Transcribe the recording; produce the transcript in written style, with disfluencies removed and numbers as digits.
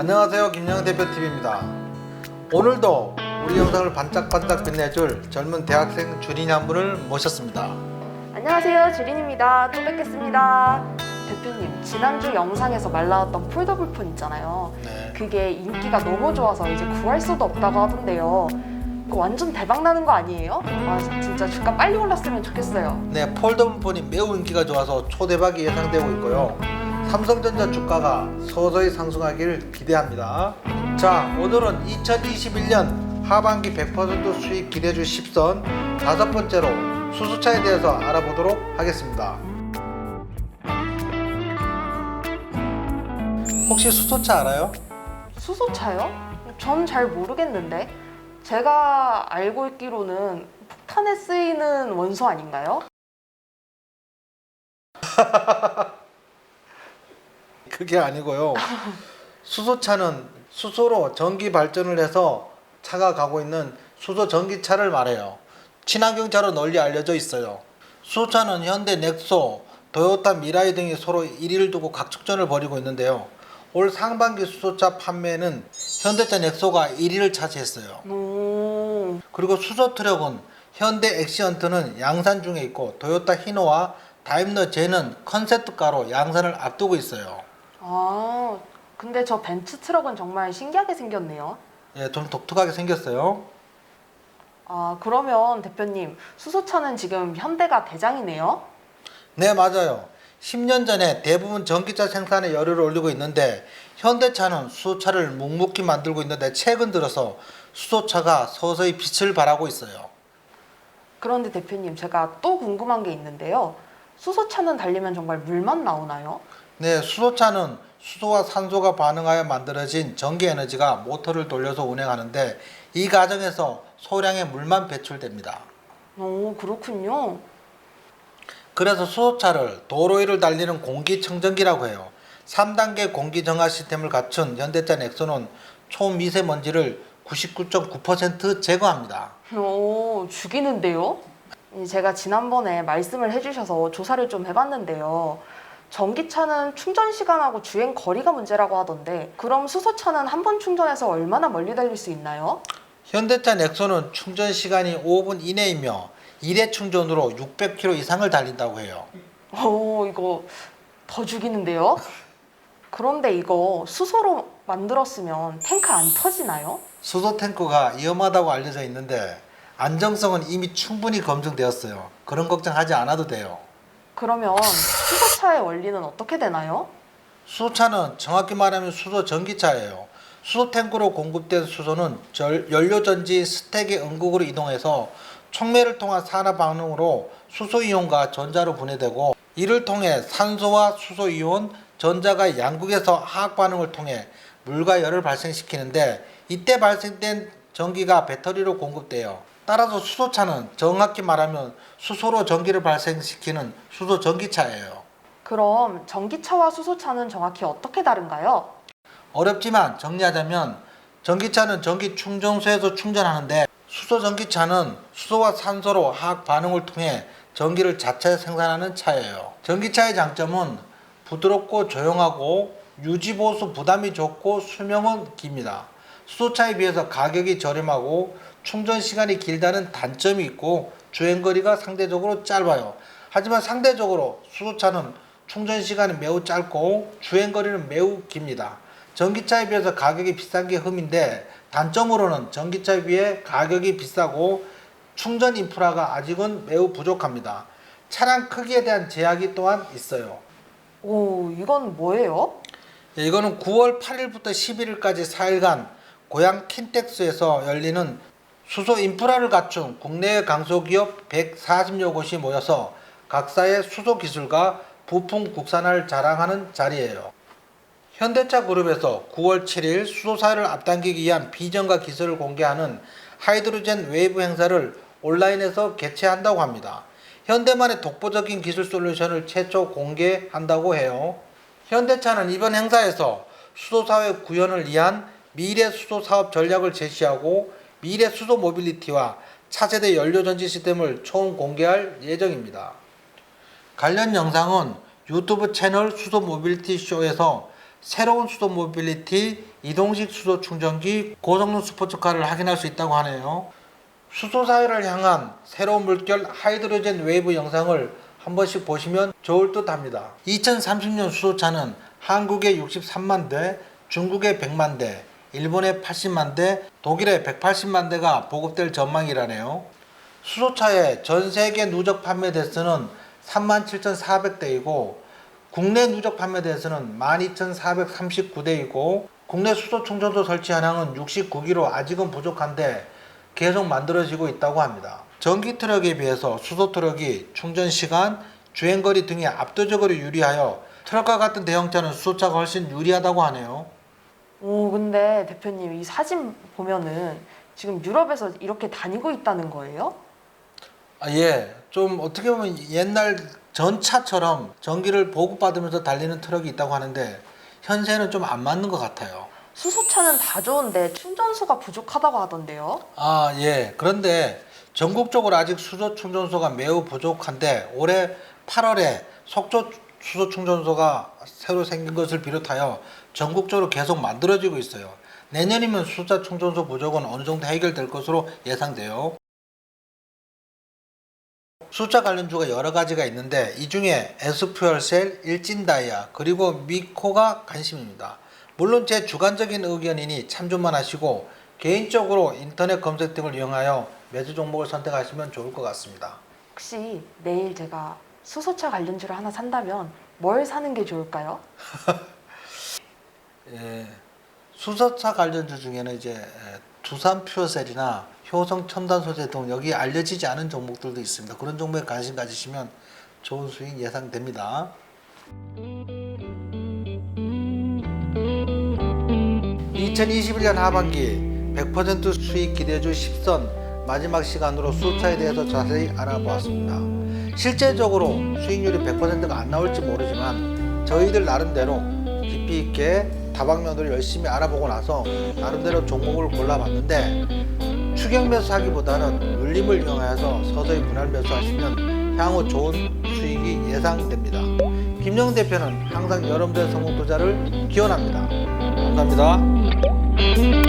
안녕하세요, 김영현 대표TV입니다. 오늘도 우리 영상을 반짝반짝 빛내줄 젊은 대학생 주린이 한 분을 모셨습니다. 안녕하세요, 주린입니다. 또 뵙겠습니다. 대표님, 지난주 영상에서 말 나왔던 폴더블 폰 있잖아요. 네. 그게 인기가 너무 좋아서 이제 구할 수도 없다고 하던데요. 이거 완전 대박 나는 거 아니에요? 아, 진짜 주가 빨리 올랐으면 좋겠어요. 네, 폴더블 폰이 매우 인기가 좋아서 초대박이 예상되고 있고요. 삼성전자 주가가 서서히 상승하기를 기대합니다. 자, 오늘은 2021년 하반기 100% 수익 기대주 10선 다섯 번째로 수소차에 대해서 알아보도록 하겠습니다. 혹시 수소차 알아요? 수소차요? 전 잘 모르겠는데. 제가 알고 있기로는 폭탄에 쓰이는 원소 아닌가요? 그게 아니고요. 수소차는 수소로 전기 발전을 해서 차가 가고 있는 수소 전기차를 말해요. 친환경차로 널리 알려져 있어요. 수소차는 현대 넥소, 도요타 미라이 등이 서로 1위를 두고 각축전을 벌이고 있는데요. 올 상반기 수소차 판매는 현대차 넥소가 1위를 차지했어요. 그리고 수소 트럭은 현대 엑시언트는 양산 중에 있고 도요타 히노와 다임러 제는 컨셉트카로 양산을 앞두고 있어요. 아, 근데 저 벤츠 트럭은 정말 신기하게 생겼네요. 예, 좀 독특하게 생겼어요. 아, 그러면 대표님, 수소차는 지금 현대가 대장이네요? 네, 맞아요. 10년 전에 대부분 전기차 생산에 열의를 올리고 있는데 현대차는 수소차를 묵묵히 만들고 있는데 최근 들어서 수소차가 서서히 빛을 발하고 있어요. 그런데 대표님, 제가 또 궁금한 게 있는데요. 수소차는 달리면 정말 물만 나오나요? 네, 수소차는 수소와 산소가 반응하여 만들어진 전기 에너지가 모터를 돌려서 운행하는데 이 과정에서 소량의 물만 배출됩니다. 오, 그렇군요. 그래서 수소차를 도로 위를 달리는 공기청정기라고 해요. 3단계 공기정화 시스템을 갖춘 현대차 넥소는 초미세먼지를 99.9% 제거합니다. 오, 죽이는데요? 제가 지난번에 말씀을 해주셔서 조사를 좀 해봤는데요. 전기차는 충전 시간하고 주행 거리가 문제라고 하던데, 그럼 수소차는 한 번 충전해서 얼마나 멀리 달릴 수 있나요? 현대차 넥소는 충전 시간이 5분 이내이며 1회 충전으로 600km 이상을 달린다고 해요. 오, 이거 더 죽이는데요? 그런데 이거 수소로 만들었으면 탱크 안 터지나요? 수소 탱크가 위험하다고 알려져 있는데 안정성은 이미 충분히 검증되었어요. 그런 걱정하지 않아도 돼요. 그러면 수소차의 원리는 어떻게 되나요? 수소차는 정확히 말하면 수소 전기차예요. 수소 탱크로 공급된 수소는 연료전지 스택의 응급으로 이동해서 촉매를 통한 산화 반응으로 수소 이온과 전자로 분해되고 이를 통해 산소와 수소 이온, 전자가 양극에서 화학 반응을 통해 물과 열을 발생시키는데 이때 발생된 전기가 배터리로 공급돼요. 따라서 수소차는 정확히 말하면 수소로 전기를 발생시키는 수소 전기차예요. 그럼 전기차와 수소차는 정확히 어떻게 다른가요? 어렵지만 정리하자면 전기차는 전기 충전소에서 충전하는데 수소 전기차는 수소와 산소로 화학 반응을 통해 전기를 자체 생산하는 차예요. 전기차의 장점은 부드럽고 조용하고 유지보수 부담이 적고 수명은 깁니다. 수소차에 비해서 가격이 저렴하고 충전 시간이 길다는 단점이 있고 주행거리가 상대적으로 짧아요. 하지만 상대적으로 수소차는 충전 시간이 매우 짧고 주행거리는 매우 깁니다. 전기차에 비해서 가격이 비싼 게 흠인데 단점으로는 전기차에 비해 가격이 비싸고 충전 인프라가 아직은 매우 부족합니다. 차량 크기에 대한 제약이 또한 있어요. 오, 이건 뭐예요? 이거는 9월 8일부터 11일까지 4일간 고양 킨텍스에서 열리는 수소 인프라를 갖춘 국내의 강소기업 140여 곳이 모여서 각사의 수소 기술과 부품 국산화를 자랑하는 자리예요. 현대차 그룹에서 9월 7일 수소사를 앞당기기 위한 비전과 기술을 공개하는 하이드로젠 웨이브 행사를 온라인에서 개최한다고 합니다. 현대만의 독보적인 기술 솔루션을 최초 공개한다고 해요. 현대차는 이번 행사에서 수소사회 구현을 위한 미래 수소 사업 전략을 제시하고 미래 수소 모빌리티와 차세대 연료전지 시스템을 처음 공개할 예정입니다. 관련 영상은 유튜브 채널 수소 모빌리티 쇼에서 새로운 수소 모빌리티, 이동식 수소 충전기, 고성능 스포츠카를 확인할 수 있다고 하네요. 수소 사회를 향한 새로운 물결 하이드로젠 웨이브 영상을 한 번씩 보시면 좋을 듯 합니다. 2030년 수소차는 한국에 63만 대, 중국에 100만 대, 일본에 80만 대, 독일에 180만 대가 보급될 전망이라네요. 수소차의 전 세계 누적 판매 대수는 37,400대이고 국내 누적 판매 대수는 12,439대이고 국내 수소 충전소 설치 현황은 69기로 아직은 부족한데 계속 만들어지고 있다고 합니다. 전기 트럭에 비해서 수소 트럭이 충전 시간, 주행거리 등에 압도적으로 유리하여 트럭과 같은 대형차는 수소차가 훨씬 유리하다고 하네요. 오, 근데 대표님 이 사진 보면은 지금 유럽에서 이렇게 다니고 있다는 거예요? 예. 좀 어떻게 보면 옛날 전차처럼 전기를 보급받으면서 달리는 트럭이 있다고 하는데 현재는 좀 안 맞는 것 같아요. 수소차는 다 좋은데 충전소가 부족하다고 하던데요? 예. 그런데 전국적으로 아직 수소 충전소가 매우 부족한데 올해 8월에 속초 수소 충전소가 새로 생긴 것을 비롯하여 전국적으로 계속 만들어지고 있어요. 내년이면 수소차 충전소 부족은 어느 정도 해결될 것으로 예상돼요. 수소차 관련주가 여러 가지가 있는데 이 중에 S퓨얼셀, 일진다이아 그리고 미코가 관심입니다. 물론 제 주관적인 의견이니 참조만 하시고 개인적으로 인터넷 검색 등을 이용하여 매수 종목을 선택하시면 좋을 것 같습니다. 혹시 내일 제가 수소차 관련주를 하나 산다면 뭘 사는 게 좋을까요? 수소차 관련주 중에는 이제 두산 퓨어셀이나 효성 첨단 소재 등 여기 알려지지 않은 종목들도 있습니다. 그런 종목에 관심 가지시면 좋은 수익 예상됩니다. 2021년 하반기 100% 수익 기대주 10선 마지막 시간으로 수소차에 대해서 자세히 알아보았습니다. 실제적으로 수익률이 100%가 안 나올지 모르지만 저희들 나름대로 깊이 있게 다방면으로 열심히 알아보고 나서 나름대로 종목을 골라봤는데 추격 매수하기보다는 눌림을 이용해서 서서히 분할 매수하시면 향후 좋은 수익이 예상됩니다. 김영 대표는 항상 여러분들의 성공 투자를 기원합니다. 감사합니다.